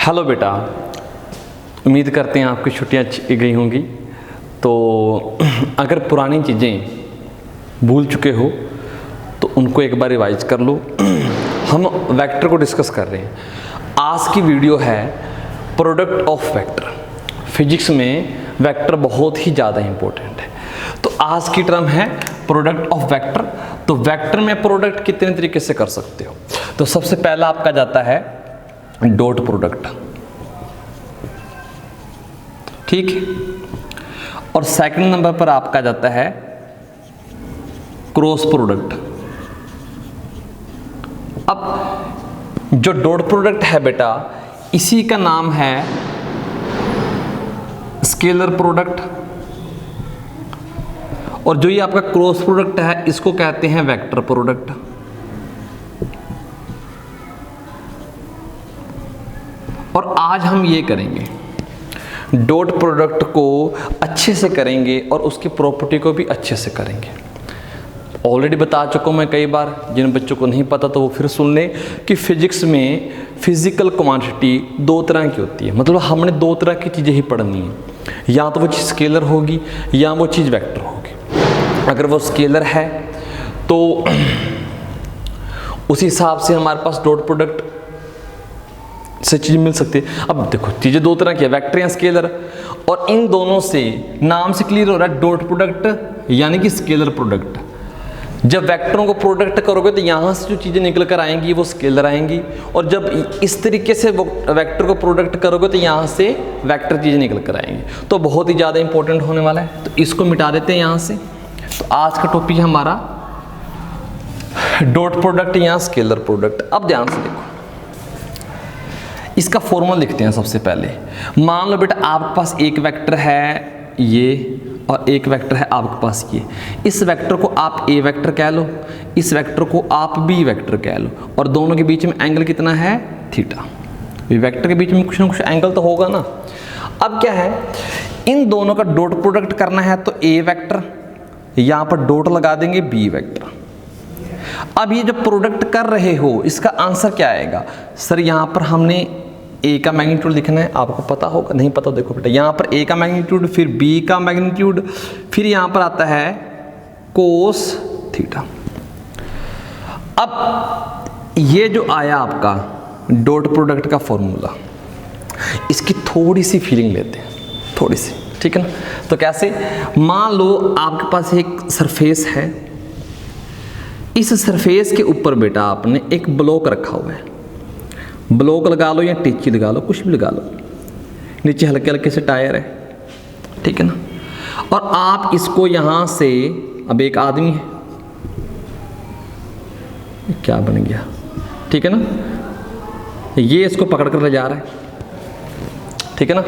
Hello बेटा, उम्मीद करते हैं आपकी छुट्टियां अच्छी गई होंगी। तो अगर पुरानी चीज़ें भूल चुके हो तो उनको एक बार रिवाइज कर लो। हम वेक्टर को डिस्कस कर रहे हैं। आज की वीडियो है प्रोडक्ट ऑफ वेक्टर। फिजिक्स में वेक्टर बहुत ही ज़्यादा इम्पोर्टेंट है। तो आज की टर्म है प्रोडक्ट ऑफ वेक्टर। तो वेक्टर में प्रोडक्ट कितने तरीके से कर सकते हो। तो सबसे पहला आपका जाता है डॉट प्रोडक्ट, ठीक है। और सेकंड नंबर पर आपका जाता है क्रॉस प्रोडक्ट। अब जो डॉट प्रोडक्ट है बेटा, इसी का नाम है स्केलर प्रोडक्ट, और जो ये आपका क्रॉस प्रोडक्ट है इसको कहते हैं वेक्टर प्रोडक्ट। और आज हम ये करेंगे, डॉट प्रोडक्ट को अच्छे से करेंगे और उसकी प्रॉपर्टी को भी अच्छे से करेंगे। ऑलरेडी बता चुका हूँ मैं कई बार, जिन बच्चों को नहीं पता तो वो फिर सुन लें कि फिजिक्स में फिजिकल क्वांटिटी दो तरह की होती है। मतलब हमने दो तरह की चीज़ें ही पढ़नी है, या तो वो चीज़ स्केलर होगी या वो चीज़ वेक्टर होगी। अगर वो स्केलर है तो उस हिसाब से हमारे पास डॉट प्रोडक्ट से चीज़ मिल सकती है। अब देखो चीज़ें दो तरह की है, वेक्टर या स्केलर, और इन दोनों से नाम से क्लियर हो रहा है डॉट प्रोडक्ट यानी कि स्केलर प्रोडक्ट। जब वेक्टरों को प्रोडक्ट करोगे तो यहाँ से जो चीज़ें निकल कर आएंगी वो स्केलर आएंगी, और जब इस तरीके से वेक्टर को प्रोडक्ट करोगे तो यहाँ से वेक्टर चीज़ें निकल कर आएंगी। तो बहुत ही ज़्यादा इंपॉर्टेंट होने वाला है, तो इसको मिटा देते हैं यहाँ से। तो आज का टॉपिक है हमारा डॉट प्रोडक्ट या स्केलर प्रोडक्ट। अब ध्यान से देखो, इसका फॉर्मूला लिखते हैं सबसे पहले। मान लो बेटा आपके पास एक वेक्टर है ये, और एक वेक्टर है आपके पास ये। इस वेक्टर को आप ए वेक्टर कह लो, इस वेक्टर को आप बी वेक्टर कह लो, और दोनों के बीच में एंगल कितना है, थीटा। वेक्टर के बीच में कुछ ना कुछ एंगल तो होगा ना। अब क्या है, इन दोनों का डॉट प्रोडक्ट करना है तो ए वेक्टर, यहाँ पर डॉट लगा देंगे बी वेक्टर। अब ये जो प्रोडक्ट कर रहे हो इसका आंसर क्या आएगा, सर यहाँ पर हमने ए का मैग्नीट्यूड लिखना है, आपको पता होगा, नहीं पता देखो बेटा, यहाँ पर ए का मैग्नीट्यूड, फिर बी का मैग्नीट्यूड, फिर यहाँ पर आता है कोस थीटा। अब ये जो आया आपका डॉट प्रोडक्ट का फॉर्मूला, इसकी थोड़ी सी फीलिंग लेते हैं, थोड़ी सी, ठीक है ना। तो कैसे, मान लो आपके पास एक सरफेस है, इस सरफेस के ऊपर बेटा आपने एक ब्लॉक रखा हुआ है। ब्लॉक लगा लो या टिच्ची लगा लो, कुछ भी लगा लो, नीचे हल्के हल्के से टायर है, ठीक है ना। और आप इसको यहां से, अब एक आदमी है, क्या बन गया, ठीक है ना, ये इसको पकड़ कर ले जा रहा है, ठीक है ना।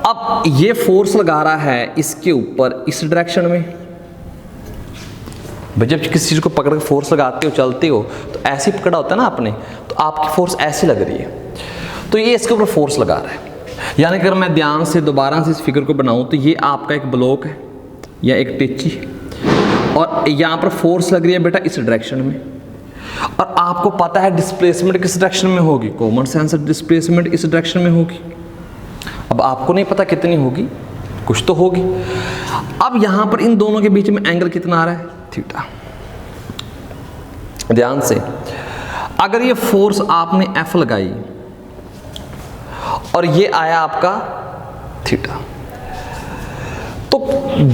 अब ये फोर्स लगा रहा है इसके ऊपर इस डायरेक्शन में। जब किसी चीज़ को पकड़ के फोर्स लगाते हो, चलते हो, तो ऐसे पकड़ा होता है ना आपने, तो आपकी फोर्स ऐसी लग रही है, तो ये इसके ऊपर फोर्स लगा रहा है। यानी अगर मैं ध्यान से दोबारा से इस फिगर को बनाऊं तो ये आपका एक ब्लॉक है या एक टिच्ची, और यहाँ पर फोर्स लग रही है बेटा इस डायरेक्शन में, और आपको पता है डिस्प्लेसमेंट किस डायरेक्शन में होगी, कॉमन सेंस डिस्प्लेसमेंट इस डायरेक्शन में होगी। अब आपको नहीं पता कितनी होगी, कुछ तो होगी। अब यहाँ पर इन दोनों के बीच में एंगल कितना आ रहा है, थीटा। ध्यान से, अगर ये फोर्स आपने F लगाई और ये आया आपका थीटा, तो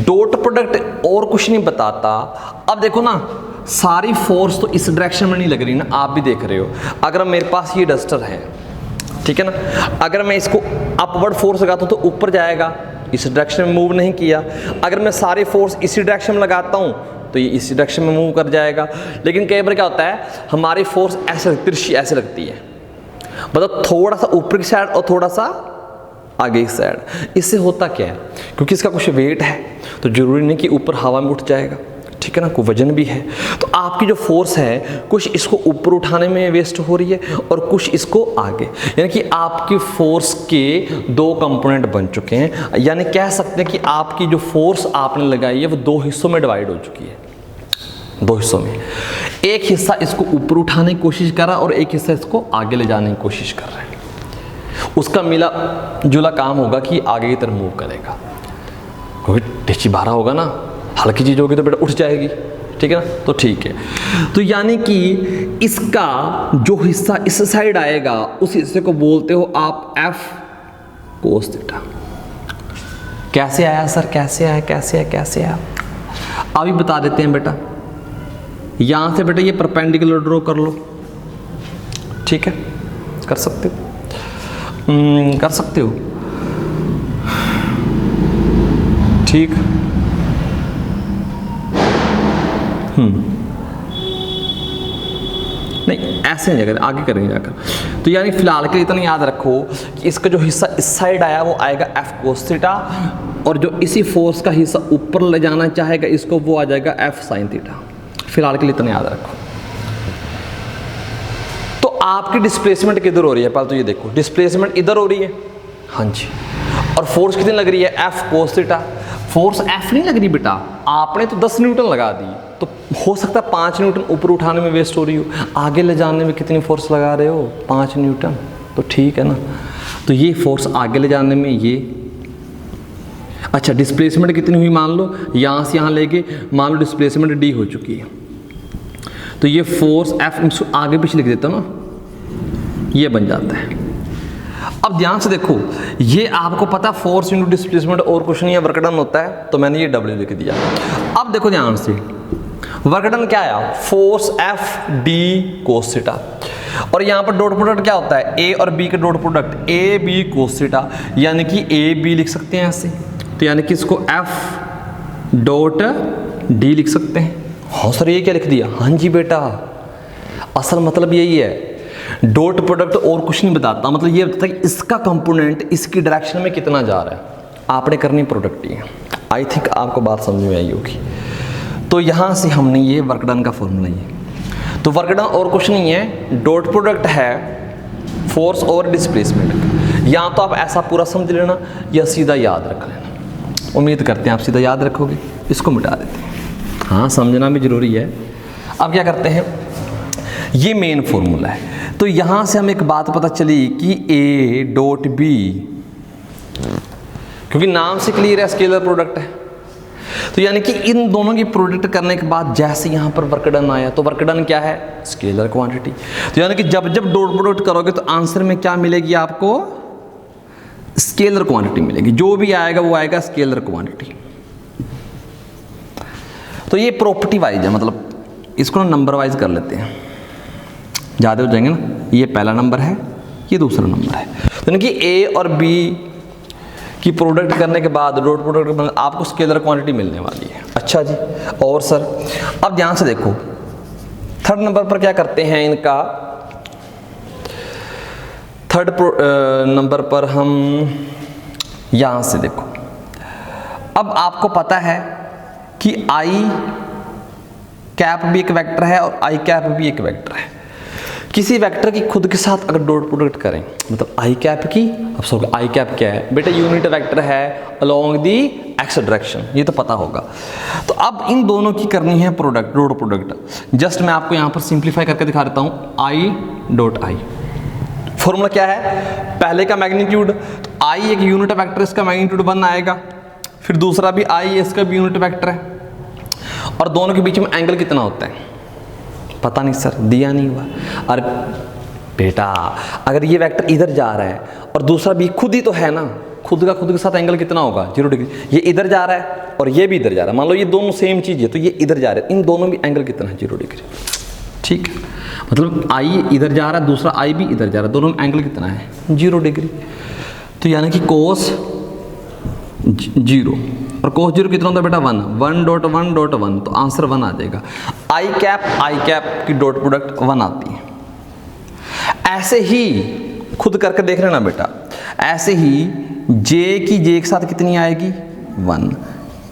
डॉट प्रोडक्ट और कुछ नहीं बताता। अब देखो ना, सारी फोर्स तो इस डायरेक्शन में नहीं लग रही ना, आप भी देख रहे हो। अगर मेरे पास ये डस्टर है, ठीक है ना, अगर मैं इसको अपवर्ड फोर्स लगाता हूं तो ऊपर जाएगा, इस डायरेक्शन में मूव नहीं किया। अगर मैं सारी फोर्स इसी डायरेक्शन में लगाता हूं तो ये इसी डायरेक्शन में मूव कर जाएगा। लेकिन कई बार क्या होता है, हमारी फोर्स ऐसे तिरछी ऐसे लगती है, मतलब थोड़ा सा ऊपर की साइड और थोड़ा सा आगे की साइड। इससे होता क्या है, क्योंकि इसका कुछ वेट है तो जरूरी नहीं कि ऊपर हवा में उठ जाएगा, ठीक है ना, कोई वजन भी है। तो आपकी जो फोर्स है कुछ इसको ऊपर उठाने में वेस्ट हो रही है और कुछ इसको आगे, यानी कि आपकी फोर्स के दो कंपोनेंट बन चुके हैं। यानी कह सकते हैं कि आपकी जो फोर्स आपने लगाई है वो दो हिस्सों में डिवाइड हो चुकी है, दो हिस्सों में। एक हिस्सा इसको ऊपर उठाने की कोशिश कर रहा है और एक हिस्सा इसको आगे ले जाने की कोशिश कर रहा है। उसका मिला जुला काम होगा कि आगे की तरफ मूव करेगा, क्योंकि टेची भारा होगा ना, हल्की चीज़ होगी तो बेटा उठ जाएगी, ठीक है ना। तो ठीक है, तो यानी कि इसका जो हिस्सा इस साइड आएगा उस हिस्से को बोलते हो आप एफ कोस थीटा। कैसे आया सर, कैसे आया, कैसे आया, कैसे आया, अभी बता देते हैं बेटा। यहां से बेटा ये परपेंडिकुलर ड्रॉ कर लो, ठीक है, कर सकते हो, कर सकते हो, ठीक। नहीं ऐसे नहीं जाकर, आगे करेंगे जाकर। तो यानी फिलहाल के लिए इतना याद रखो कि इसका जो हिस्सा इस साइड आया वो आएगा एफ कोस थीटा, और जो इसी फोर्स का हिस्सा ऊपर ले जाना चाहेगा इसको, वो आ जाएगा एफ साइन थीटा। फिलहाल के लिए इतना याद रखो। तो आपकी डिस्प्लेसमेंट किधर हो रही है, पहले तो ये देखो, डिस्प्लेसमेंट इधर हो रही है, हाँ जी, और फोर्स कितनी लग रही है, F cos theta. Force F नहीं लग रही बेटा, आपने तो 10 न्यूटन लगा दी, तो हो सकता है 5 न्यूटन ऊपर उठाने में वेस्ट हो रही हो, आगे ले जाने में कितनी फोर्स लगा रहे हो, 5 न्यूटन, तो ठीक है ना। तो ये फोर्स आगे ले जाने में ये, अच्छा डिस्प्लेसमेंट कितनी हुई मान लो, यहाँ से यहाँ लेके मान लो डिस्प्लेसमेंट डी हो चुकी है, तो ये फोर्स एफ आगे पीछे लिख देता ना, ये बन जाता है। अब ध्यान से देखो, ये आपको पता फोर्स इंटू डिस्प्लेसमेंट और कुछ नहीं है, वर्क डन होता है, तो मैंने ये डब्ल्यू लिख दिया। अब देखो ध्यान से, वर्क डन क्या आया, force F d cos theta, और यहाँ पर डॉट प्रोडक्ट क्या होता है, ए और बी का dot product A B cos theta, यानी कि ए बी लिख सकते हैं ऐसे, तो यानी कि इसको एफ डॉट डी लिख सकते हैं। हाँ सर ये क्या लिख दिया, हाँ जी बेटा, असल मतलब यही है, डॉट प्रोडक्ट और कुछ नहीं बताता, मतलब ये बताता है कि इसका कंपोनेंट इसकी डायरेक्शन में कितना जा रहा है, आपने करनी प्रोडक्ट ही है। आई थिंक आपको बात समझ में आई होगी। तो यहाँ से हमने ये वर्क डन का फॉर्मूला ये, तो वर्क डन और कुछ नहीं है, डॉट प्रोडक्ट है फोर्स और डिस्प्लेसमेंट। या तो आप ऐसा पूरा समझ लेना या सीधा याद रख लेना, उम्मीद करते हैं आप सीधा याद रखोगे, इसको मिटा देते हैं, हाँ समझना भी जरूरी है। अब क्या करते हैं, ये मेन फॉर्मूला है, तो यहां से हमें एक बात पता चली कि ए डॉट बी, क्योंकि नाम से क्लियर है स्केलर प्रोडक्ट है, तो यानी कि इन दोनों की प्रोडक्ट करने के बाद जैसे यहां पर वर्क डन आया, तो वर्क डन क्या है, स्केलर क्वांटिटी। तो यानी कि जब जब डॉट प्रोडक्ट करोगे तो आंसर में क्या मिलेगी आपको, स्केलर क्वांटिटी मिलेगी, जो भी आएगा वो आएगा स्केलर क्वांटिटी। तो ये प्रॉपर्टी वाइज है, मतलब इसको ना नंबर वाइज कर लेते हैं, ज़्यादा हो जाएंगे ना। ये पहला नंबर है, ये दूसरा नंबर है, तो यानी कि ए और बी की प्रोडक्ट करने के बाद डॉट प्रोडक्ट आपको स्केलर क्वांटिटी मिलने वाली है। अच्छा जी, और सर अब ध्यान से देखो, थर्ड नंबर पर क्या करते हैं इनका, थर्ड नंबर पर हम यहां से देखो, अब आपको पता है कि आई कैप भी एक वेक्टर है और आई कैप भी एक वेक्टर है। किसी वेक्टर की खुद के साथ अगर डॉट प्रोडक्ट करें, मतलब आई कैप की, अब सब आई कैप क्या है बेटा, यूनिट वेक्टर है अलोंग दी एक्स डायरेक्शन, ये तो पता होगा। तो अब इन दोनों की करनी है प्रोडक्ट, डॉट प्रोडक्ट। जस्ट मैं आपको यहाँ पर सिंप्लीफाई करके दिखा देता हूँ, आई डॉट आई, फॉर्मूला क्या है, पहले का मैग्नीट्यूड, तो आई एक यूनिट वेक्टर, इसका मैग्नीट्यूड 1 आएगा, फिर दूसरा भी आई, इसका भी यूनिट वेक्टर है, और दोनों के बीच में एंगल कितना होता है, पता नहीं सर, दिया नहीं हुआ। अरे बेटा अगर ये वेक्टर इधर जा रहा है और दूसरा भी खुद ही तो है ना, खुद के साथ एंगल कितना होगा, 0 डिग्री। ये इधर जा रहा है और ये भी इधर जा रहा है, मान लो ये दोनों सेम चीज़ है, तो ये इधर जा रहा है, इन दोनों भी एंगल कितना है, 0 डिग्री। ठीक है, मतलब आई इधर जा रहा है, दूसरा आई भी इधर जा रहा है, दोनों में एंगल कितना है, 0 डिग्री। तो यानी कि कोस 0 और कोस 0 कितना होता है बेटा, 1.1.1, तो आंसर 1 आ जाएगा। आई कैप की डॉट प्रोडक्ट 1 आती है। ऐसे ही खुद करके देख लेना बेटा, ऐसे ही जे की जे के साथ कितनी आएगी, 1,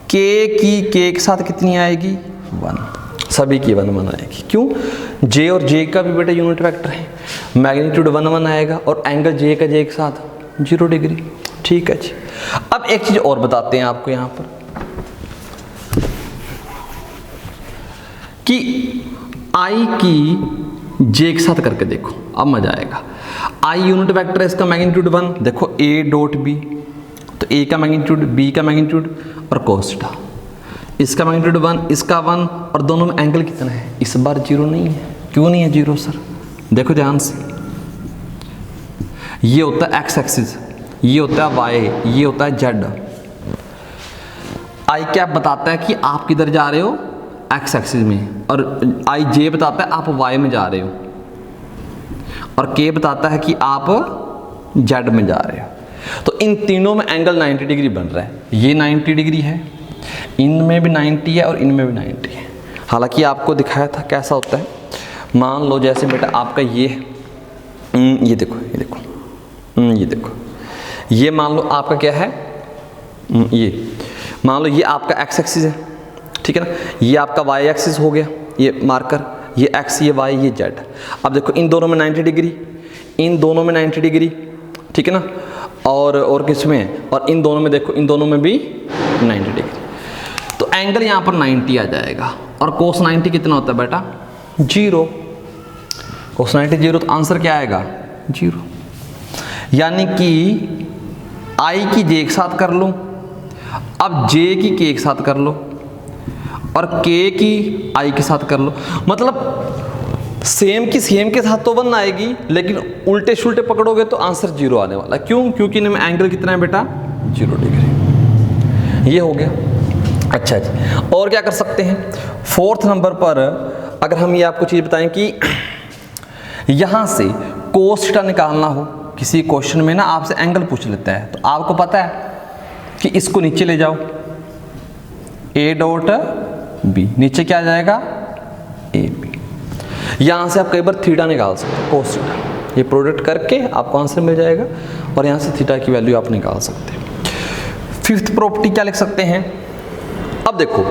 के की के के साथ कितनी आएगी, 1, सभी की 1 आएगी। क्यों, जे और जे का भी बेटा यूनिट वेक्टर है, मैग्नीट्यूड 1 आएगा और एंगल जे का जे के साथ 0 डिग्री। ठीक है जी, अब एक चीज और बताते हैं आपको यहां पर कि आई की जे के साथ करके देखो, अब मजा आएगा। आई यूनिट वेक्टर है, इसका मैग्नीट्यूड 1, देखो ए डॉट बी, तो ए का मैग्नीट्यूड, बी का मैग्नीट्यूड और cos थीटा, इसका मैग्नीट्यूड 1, इसका 1, और दोनों में एंगल कितना है, इस बार 0 नहीं है। क्यों नहीं है 0 सर? देखो ध्यान से, ये होता है एक्स एक्सिस, ये होता है वाई, ये होता है जेड। आई क्या बताता है कि आप किधर जा रहे हो, एक्स एक्सिस में, और आई जे बताता है आप वाई में जा रहे हो, और के बताता है कि आप जेड में जा रहे हो। तो इन तीनों में एंगल 90 डिग्री बन रहा है, ये 90 डिग्री है, इनमें भी 90 है और इनमें भी 90 है। हालांकि आपको दिखाया था कैसा होता है। मान लो जैसे बेटा आपका ये देखो, ये देखो, ये देखो, ये मान लो आपका क्या है, ये मान लो ये आपका एक्स एक्सिस है, ठीक है ना, ये आपका वाई एक्सिस हो गया, ये मार्कर, ये एक्स, ये वाई, ये जेड। अब देखो इन दोनों में 90 डिग्री, इन दोनों में 90 डिग्री, ठीक है ना, और किस में, और इन दोनों में देखो, इन दोनों में भी 90 डिग्री। तो एंगल यहाँ पर 90 आ जाएगा, और कोस 90 कितना होता है बेटा, 0। कोस 90 0, तो आंसर क्या आएगा, 0। यानी कि आई की जे के साथ कर लो, अब जे की के के साथ कर लो, और के की आई के साथ कर लो। मतलब सेम की सेम के साथ तो 1 आएगी, लेकिन उल्टे शुल्टे पकड़ोगे तो आंसर 0 आने वाला। क्यों? क्योंकि इनमें एंगल कितना है बेटा, 0 डिग्री। ये हो गया। अच्छा जी, और क्या कर सकते हैं? 4th नंबर पर अगर हम ये आपको चीज़ बताएं कि यहाँ से कोस थीटा निकालना हो, किसी क्वेश्चन में ना आपसे एंगल पूछ लेता है, तो आपको पता है कि इसको नीचे ले जाओ, ए डॉट बी, नीचे क्या आ जाएगा, ए बी। यहाँ से आप कई बार थीटा निकाल सकते हैं, कोस थीटा, ये प्रोडक्ट करके आपको आंसर मिल जाएगा, और यहाँ से थीटा की वैल्यू आप निकाल सकते हैं। 5th प्रॉपर्टी क्या लिख सकते हैं? अब देखो,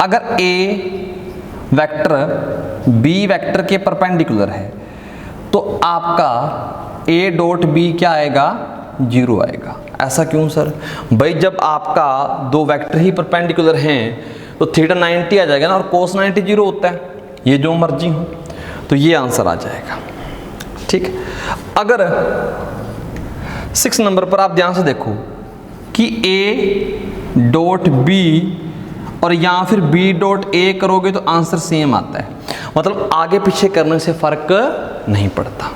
अगर ए वेक्टर बी वेक्टर के परपेंडिकुलर है, तो आपका ए डॉट बी क्या आएगा, 0 आएगा। ऐसा क्यों सर? भाई जब आपका दो वेक्टर ही परपेंडिकुलर हैं तो थीटा 90 आ जाएगा ना, और कोस 90 0 होता है, ये जो मर्जी हो, तो ये आंसर आ जाएगा। ठीक है। अगर 6 नंबर पर आप ध्यान से देखो कि ए डॉट बी और या फिर बी डॉट ए करोगे तो आंसर सेम आता है, मतलब आगे पीछे करने से फर्क नहीं पड़ता।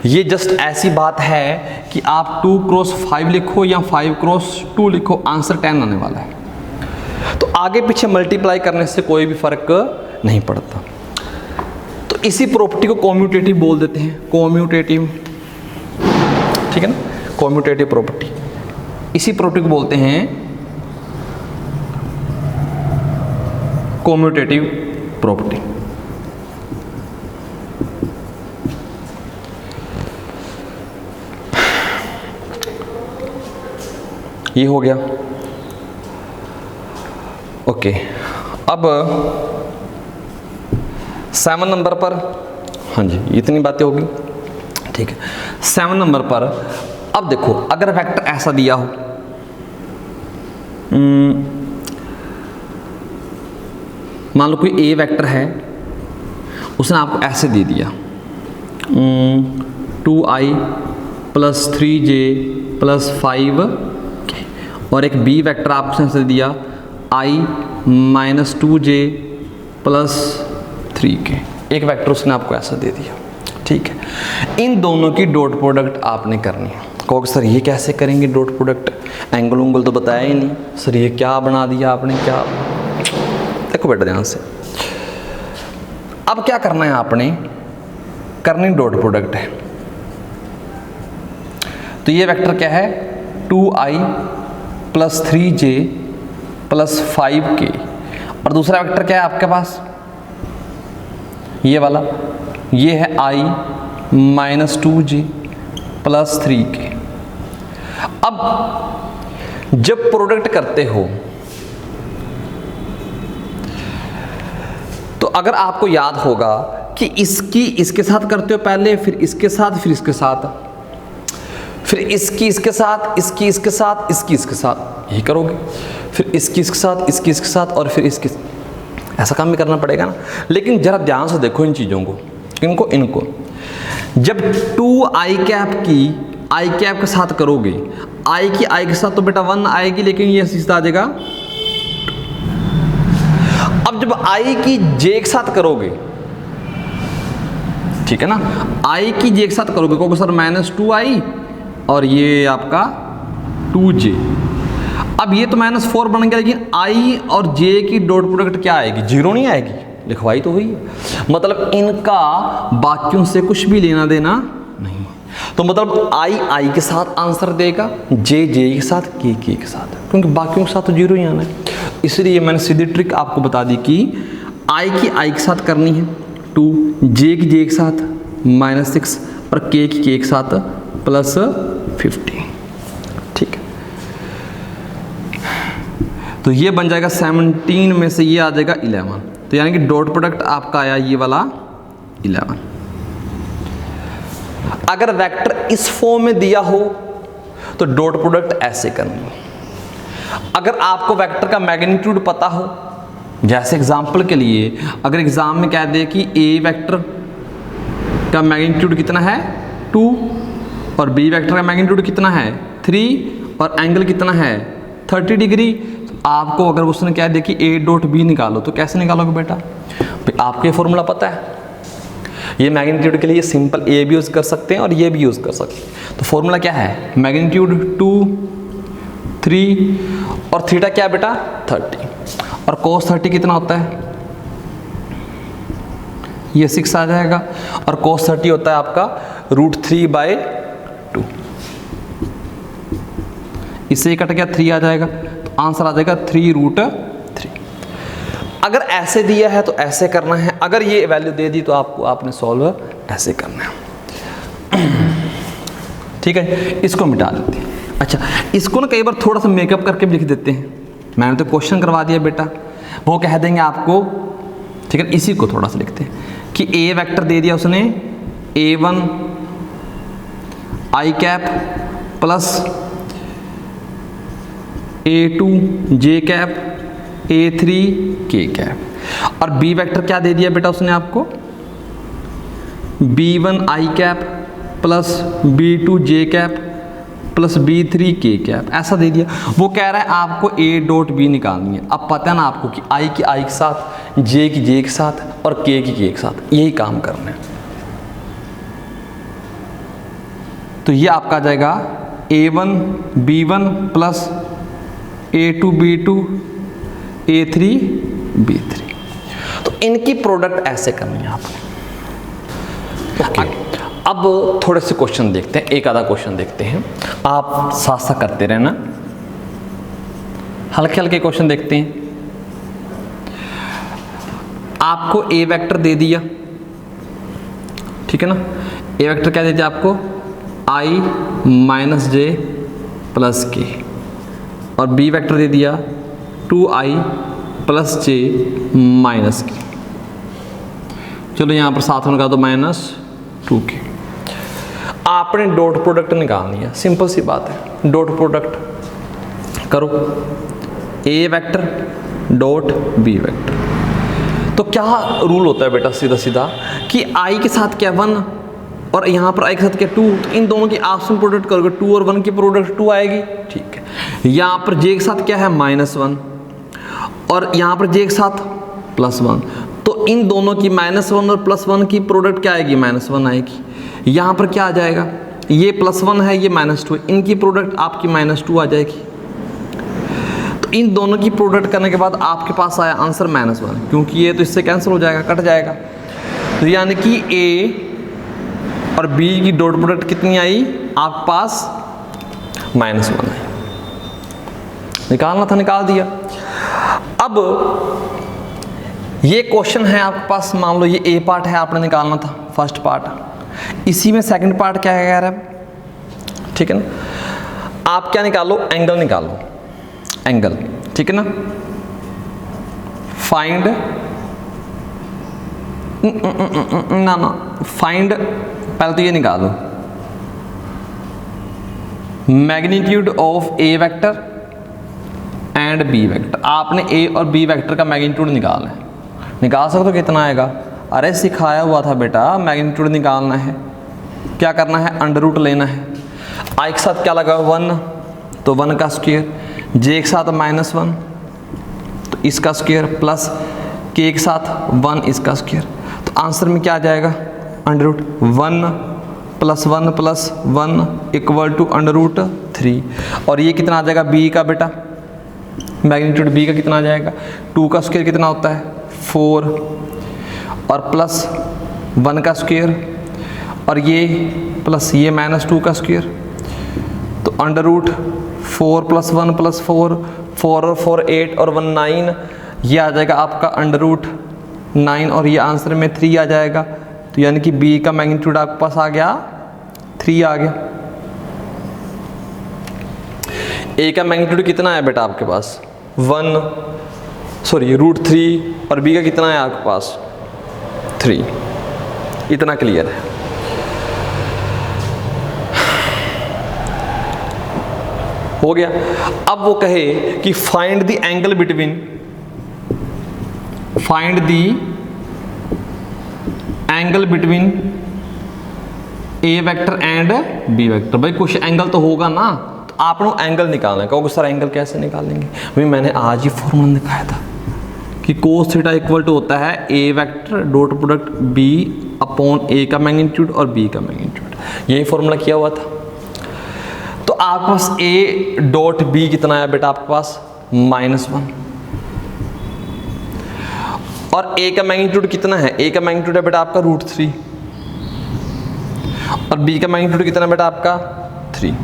ये जस्ट ऐसी बात है कि आप 2 क्रॉस 5 लिखो या 5 क्रॉस 2 लिखो, आंसर 10 आने वाला है। तो आगे पीछे मल्टीप्लाई करने से कोई भी फर्क नहीं पड़ता। तो इसी प्रॉपर्टी को कॉम्यूटेटिव बोल देते हैं, कॉम्यूटेटिव, ठीक है ना, कॉम्यूटेटिव प्रॉपर्टी। इसी प्रॉपर्टी को बोलते हैं कॉम्यूटेटिव प्रॉपर्टी। ये हो गया। ओके, अब 7 नंबर पर, हाँ जी इतनी बातें होगी, ठीक है। 7 नंबर पर अब देखो, अगर वेक्टर ऐसा दिया हो, मान लो कोई ए वेक्टर है, उसने आपको ऐसे दे दिया 2i + 3j + 5k, और एक बी वेक्टर आपको ऐसे दिया i - 2j + 3k। एक वेक्टर उसने आपको ऐसा दे दिया, ठीक है। इन दोनों की डॉट प्रोडक्ट आपने करनी है। कहोगे सर ये कैसे करेंगे डॉट प्रोडक्ट, एंगल उंगल तो बताया ही नहीं सर, ये क्या बना दिया आपने, क्या। देखो बेटा ध्यान से, अब क्या करना है आपने, करनी डॉट प्रोडक्ट है। तो ये वेक्टर क्या है, 2i + 3j + 5k, और दूसरा वेक्टर क्या है आपके पास, ये वाला, ये है i - 2j + 3k। अब जब प्रोडक्ट करते हो तो अगर आपको याद होगा कि इसकी इसके साथ करते हो पहले, फिर इसके साथ, फिर इसके साथ, फिर इसकी इसके साथ, इसकी इसके साथ, इसकी इसके साथ, यही करोगे, फिर इसकी इसके साथ, इसकी इसके साथ, और फिर इसके, ऐसा काम भी करना पड़ेगा ना। लेकिन जरा ध्यान से देखो इन चीज़ों को, इनको इनको जब 2i कैप की i कैप के साथ करोगे, i की i के साथ तो बेटा 1 आएगी, लेकिन ये सीधा आ जाएगा। अब जब i की j के साथ करोगे, ठीक है ना, i की j के साथ करोगे, क्योंकि सर -2i और ये आपका 2j। अब ये तो -4 बन गया, लेकिन i और j की डॉट प्रोडक्ट क्या आएगी? 0 नहीं आएगी, लिखवाई तो हुई है। मतलब इनका बाकियों से कुछ भी लेना देना नहीं। तो मतलब i के साथ आंसर देगा, j के साथ, k के साथ, क्योंकि बाकियों के साथ तो 0 ही आना है। इसलिए मैंने सीधी ट्रिक आपको बता दी कि i की i के साथ करनी है 2, j की j के साथ -6 और k की k के साथ +15। ठीक है, तो ये बन जाएगा 17 में से ये आ जाएगा 11। तो यानी कि डॉट प्रोडक्ट आपका आया ये वाला 11। अगर वेक्टर इस फॉर्म में दिया हो तो डॉट प्रोडक्ट ऐसे करनी है। अगर आपको वेक्टर का मैग्नीट्यूड पता हो, जैसे एग्जांपल के लिए अगर एग्जाम में कह दे कि ए वेक्टर का मैग्नीट्यूड कितना है 2 और बी वेक्टर का मैग्नीट्यूड कितना है 3 और एंगल कितना है 30 डिग्री, तो आपको अगर उसने कह दे कि ए डॉट बी निकालो, तो कैसे निकालोगे बेटा? भाई आपको ये फॉर्मूला पता है। ये मैग्नीट्यूड के लिए सिंपल ए भी यूज़ कर सकते हैं और ये भी यूज़ कर सकते हैं। तो फॉर्मूला क्या है? मैग्नीट्यूड 2, 3 और थीटा क्या है बेटा 30, और cos 30 कितना होता है? ये 6 आ जाएगा, और cos 30 होता है आपका √3/2। इससे कट गया 3 आ जाएगा, तो आंसर आ जाएगा 3√3। अगर ऐसे दिया है तो ऐसे करना है, अगर ये वैल्यू दे दी तो आपने सॉल्व ऐसे करना है। ठीक है, इसको मिटा देते हैं। अच्छा, इसको ना कई बार थोड़ा सा मेकअप करके भी लिख देते हैं। मैंने तो क्वेश्चन करवा दिया बेटा, वो कह देंगे आपको, ठीक है। इसी को थोड़ा सा लिखते हैं कि ए वेक्टर दे दिया उसने a1 i cap plus a2 j cap a3 k cap, और b वेक्टर क्या दे दिया बेटा उसने आपको b1 i cap plus b2 j cap plus b3 k cap, ऐसा दे दिया। वो कह रहा है आपको a डॉट b निकालनी है। अब पता है ना आपको कि i की i के साथ, j की j के साथ और k की k के साथ, यही काम करना है। तो ये आपका आ जाएगा a1 b1 plus a2 b2 a3 b3। तो इनकी प्रोडक्ट ऐसे करनी है आपने। ओके, अब थोड़े से क्वेश्चन देखते हैं, एक आधा क्वेश्चन देखते हैं, आप साथ साथ करते रहना। हल्के हल्के क्वेश्चन देखते हैं। आपको ए वेक्टर दे दिया, ठीक है ना। ए वेक्टर क्या दे दिया आपको i - j प्लस k, और बी वेक्टर दे दिया 2i plus j minus k। चलो यहाँ पर साथ में लगा दो -2k। आपने डॉट प्रोडक्ट निकालनी है, सिंपल सी बात है। डॉट प्रोडक्ट करो, ए वेक्टर डॉट बी वेक्टर। तो क्या रूल होता है बेटा सीधा सीधा कि i के साथ क्या 1 और यहाँ पर i के साथ क्या 2, तो इन दोनों की आपस में प्रोडक्ट करोगे 2 और 1 की प्रोडक्ट 2 आएगी। ठीक है, यहाँ पर j के साथ क्या है -1 और यहाँ पर j के साथ +1, तो इन दोनों की -1 और +1 की प्रोडक्ट क्या आएगी? -1 आएगी। यहाँ पर क्या आ जाएगा? ये +1 है, ये -2 है, इनकी प्रोडक्ट आपकी -2 आ जाएगी। तो इन दोनों की प्रोडक्ट करने के बाद आपके पास आया आंसर -1, क्योंकि ये तो इससे कैंसिल हो जाएगा, कट जाएगा। तो यानी कि ए और बी की डॉट प्रोडक्ट कितनी आई आपके पास? -1 आई। निकालना था, निकाल दिया। अब ये क्वेश्चन है आपके पास, मान लो ये ए पार्ट है, आपने निकालना था फर्स्ट पार्ट। इसी में सेकंड पार्ट क्या कह रहा है, ठीक है ना। आप क्या निकालो? एंगल निकालो, एंगल, ठीक है ना। फाइंड ना फाइंड, पहले तो ये निकालो magnitude of A vector and B vector. आपने ए और बी वेक्टर का मैग्नीट्यूड निकालना है। निकाल सकते हो कितना आएगा? अरे सिखाया हुआ था बेटा, मैग्नीट्यूड निकालना है, क्या करना है, अंडर रूट लेना है। आई के साथ क्या लगा 1, तो 1 का स्क्वायर, जे के साथ -1 तो इसका स्क्वायर, प्लस के के साथ 1 इसका स्क्वायर। तो आंसर में क्या आ जाएगा, अंडर रूट 1 + 1 + 1 = अंडर रूट 3। और ये कितना आ जाएगा बी का बेटा, मैग्नीट्यूड बी का कितना आ जाएगा, 2 का स्क्वायर कितना होता है 4 और प्लस 1 का स्क्वायर और ये प्लस ये -2 का स्क्वायर, तो अंडर रूट 4 + 1 + 4, 4 और 4 8 और 1 9, ये आ जाएगा आपका अंडर रूट 9 और ये आंसर में 3 आ जाएगा। तो यानी कि बी का मैग्नीट्यूड आपके पास आ गया 3 आ गया। ए का मैग्नीट्यूड कितना है बेटा आपके पास √3 और बी का कितना है आपके पास 3। इतना क्लियर है। हो गया। अब वो कहे कि find the angle between A vector and B vector. भाई कुछ एंगल तो होगा ना, तो आपने एंगल निकालना है। कहोगे सर एंगल कैसे निकालेंगे, भाई मैंने आज ही फॉर्मूला दिखाया था कि cos थीटा इक्वल टू होता है A vector dot product B upon A का मैग्नीट्यूड और बी का मैग्नीट्यूड। यही फॉर्मूला किया हुआ था। तो आपके पास ए डॉट बी कितना है बेटा आपके पास -1 और ए का मैग्नीट्यूड कितना है, ए का मैग्नीट्यूड है बेटा आपका √3 और बी का मैग्नीट्यूड कितना है बेटा आपका 3।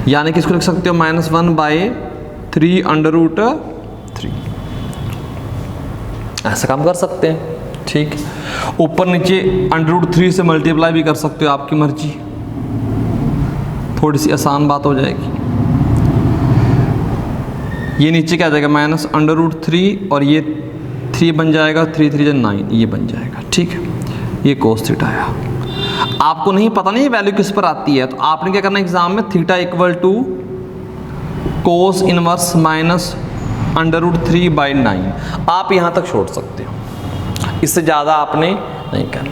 यानी कि इसको लिख सकते हो -1/3 अंडर रूट 3। ऐसा काम कर सकते हैं, ठीक। ऊपर नीचे अंडर रूट 3 से मल्टीप्लाई भी कर सकते हो, आपकी मर्जी, थोड़ी सी आसान बात हो जाएगी। ये नीचे क्या आ जाएगा -√3 और ये 3 बन जाएगा, 3 3 9, ये बन जाएगा, ठीक है। ये cos थीटा आया। आपको नहीं पता नहीं वैल्यू किस पर आती है, तो आपने क्या करना है एग्जाम में, theta equal to cos inverse -√3/9। आप यहाँ तक छोड़ सकते हो, इससे ज़्यादा आपने नहीं करना।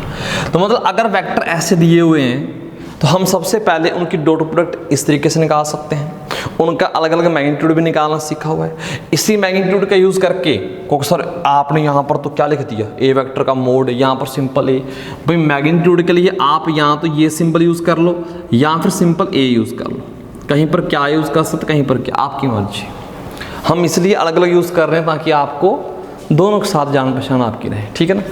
तो मतलब अगर वेक्टर ऐसे दिए हुए हैं तो हम सबसे पहले उनकी डॉट प्रोडक्ट इस तरीके से निकाल सकते हैं। उनका अलग अलग मैग्नीट्यूड भी निकालना सीखा हुआ है। इसी मैग्नीट्यूड का यूज़ करके, क्योंकि सर आपने यहाँ पर तो क्या लिख दिया, ए वेक्टर का मोड, यहाँ पर सिंपल ए। भाई मैग्नीट्यूड के लिए आप यहाँ तो ये सिंपल यूज़ कर लो या फिर सिंपल ए यूज़ कर लो, कहीं पर क्या यूज़ कर सकते, कहीं पर क्या, आपकी मर्जी। हम इसलिए अलग अलग यूज़ कर रहे हैं ताकि आपको दोनों के साथ जान पहचान आपकी रहे, ठीक है ना।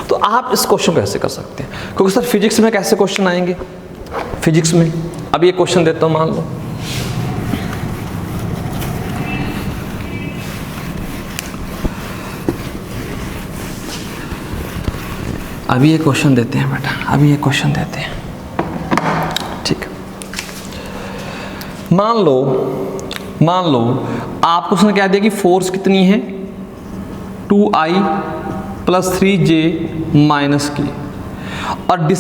तो आप इस क्वेश्चन को कैसे कर सकते हैं, क्योंकि सर फिजिक्स में कैसे क्वेश्चन आएंगे, फिजिक्स में अब ये क्वेश्चन देता हूँ, मान लो अभी ये क्वेश्चन देते हैं बेटा, अभी ये क्वेश्चन देते हैं, ठीक है। मान लो आपको उसने क्या दिया कि फोर्स कितनी है 2I + 3J - K और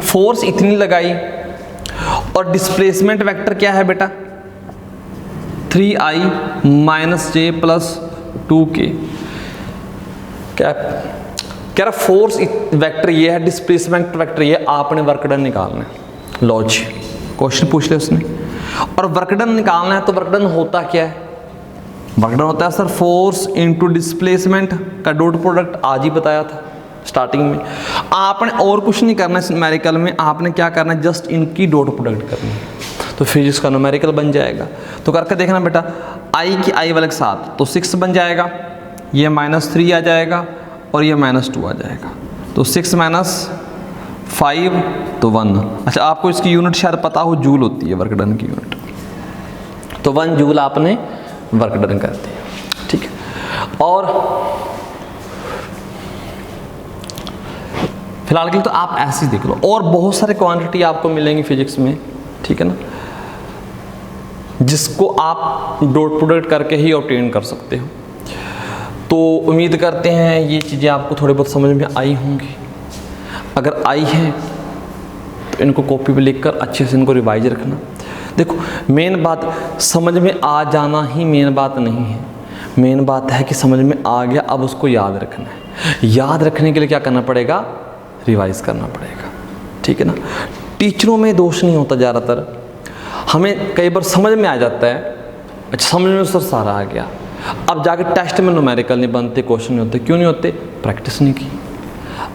फोर्स इतनी लगाई और डिस्प्लेसमेंट वेक्टर क्या है बेटा 3I - J + 2K। क्या कह रहा, फोर्स वेक्टर ये है, डिस्प्लेसमेंट वेक्टर ये, आपने वर्क डन निकालना है। लॉज क्वेश्चन पूछ लिया उसने, और वर्क डन निकालना है। तो वर्क डन होता क्या है, वर्क डन होता है सर फोर्स इनटू डिस्प्लेसमेंट का डॉट प्रोडक्ट, आज ही बताया था स्टार्टिंग में। आपने और कुछ नहीं करना है न्यूमेरिकल में, आपने क्या करना है, जस्ट इनकी डॉट प्रोडक्ट करनी है, तो फिजिक्स का न्यूमेरिकल बन जाएगा। तो करके देखना बेटा, आई की आई वाले के साथ तो 6 बन जाएगा, ये -3 आ जाएगा और ये -2 आ जाएगा, तो 6 - 5 तो 1। अच्छा आपको इसकी यूनिट शायद पता हो, जूल होती है वर्क डन की यूनिट, तो 1 जूल आपने वर्क डन कर दिया, ठीक है। और फिलहाल के लिए तो आप ऐसे ही देख लो, और बहुत सारे क्वांटिटी आपको मिलेंगी फिजिक्स में, ठीक है ना, जिसको आप डॉट प्रोडक्ट करके ही ऑब्टेन कर सकते हो। तो उम्मीद करते हैं ये चीज़ें आपको थोड़ी बहुत समझ में आई होंगी। अगर आई है तो इनको कॉपी पे लिखकर अच्छे से इनको रिवाइज रखना। देखो मेन बात समझ में आ जाना ही मेन बात नहीं है, मेन बात है कि समझ में आ गया अब उसको याद रखना है। याद रखने के लिए क्या करना पड़ेगा, रिवाइज करना पड़ेगा, ठीक है ना। टीचरों में दोष नहीं होता, ज़्यादातर हमें कई बार समझ में आ जाता है, अच्छा समझ में सर सारा आ गया, अब जाके टेस्ट में न्यूमेरिकल नहीं बनते, क्वेश्चन नहीं होते, क्यों नहीं होते, प्रैक्टिस नहीं की।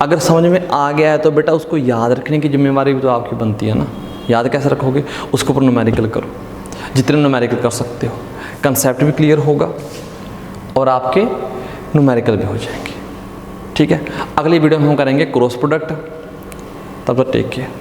अगर समझ में आ गया है तो बेटा उसको याद रखने की जिम्मेवारी भी तो आपकी बनती है ना। याद कैसे रखोगे, उसके ऊपर न्यूमेरिकल करो, जितने न्यूमेरिकल कर सकते हो, कंसेप्ट भी क्लियर होगा और आपके न्यूमेरिकल भी हो जाएंगे, ठीक है। अगली वीडियो में हम करेंगे क्रॉस प्रोडक्ट, तब तक टेक केयर।